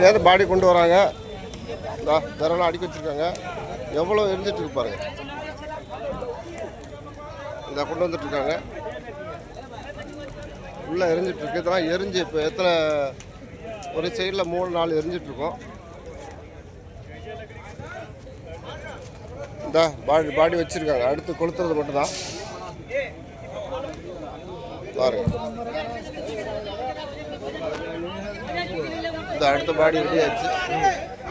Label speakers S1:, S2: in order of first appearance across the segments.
S1: ஏதாவது பாடி கொண்டு வராங்க. தரெல்லாம் அடிக்க வச்சுருக்காங்க. எவ்வளோ எரிஞ்சிட்டு இருக்கு பாருங்க. இதை கொண்டு வந்துட்டுருக்காங்க. உள்ளே எரிஞ்சிட்ருக்கு. இதெல்லாம் எரிஞ்சு இப்போ எத்தனை ஒரு சைடில் 3-4 எரிஞ்சிட்ருக்கோம். இந்த பாடி வச்சுருக்காங்க. அடுத்து கொளுத்துறது மட்டும்தான் பாருங்க. இந்த அடுத்த பாடி ரெடி ஆயிடுச்சு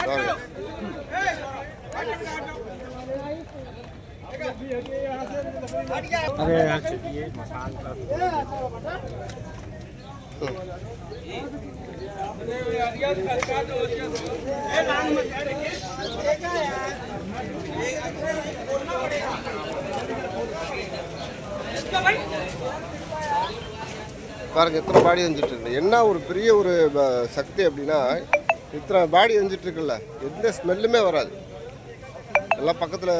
S1: பாருங்க. பாருங்க எத்தனை பாடி வந்துட்டு இருக்கு. என்ன ஒரு பெரிய ஒரு சக்தி அப்படின்னா, இத்தனை பாடி வந்துட்டு இருக்குல்ல, எந்த ஸ்மெல்லுமே வராது. எல்லாம் பக்கத்தில்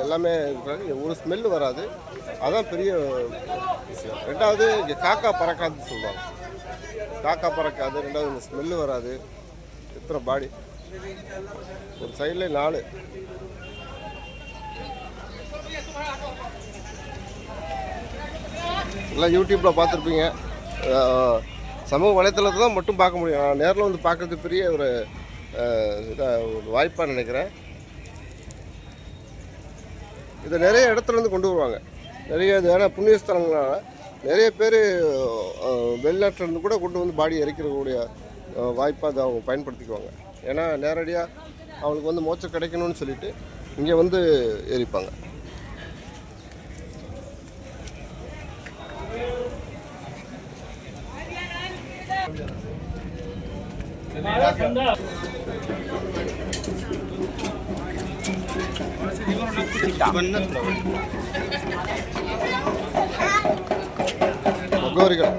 S1: எல்லாமே இருக்கிறாங்க, ஒரு ஸ்மெல்லு வராது. அதான் பெரிய விஷயம். ரெண்டாவது இங்கே காக்கா பறக்காதுன்னு சொல்லுவாங்க. காக்கா பறக்காது. ரெண்டாவது இந்த ஸ்மெல்லு வராது. எத்தனை பாடி ஒரு சைடில் 4. எல்லாம் யூடியூப்பில் பார்த்துருப்பீங்க. சமூக வலைத்தளத்தை தான் மட்டும் பார்க்க முடியும். நான் நேரில் வந்து பார்க்குறது பெரிய ஒரு வாய்ப்பாக நினைக்கிறேன். இதை நிறைய இடத்துலேருந்து கொண்டு வருவாங்க. நிறைய இது ஏன்னா புண்ணியஸ்தலங்களால் நிறைய பேர் வெளிநாட்டிலேருந்து கூட கொண்டு வந்து பாடி எரிக்கிறக்கூடிய வாய்ப்பாக அதை அவங்க பயன்படுத்திக்குவாங்க. ஏன்னா நேரடியாக அவங்களுக்கு வந்து மோட்சம் கிடைக்கணும்னு சொல்லிட்டு இங்கே வந்து எரிப்பாங்க. கோரிகள்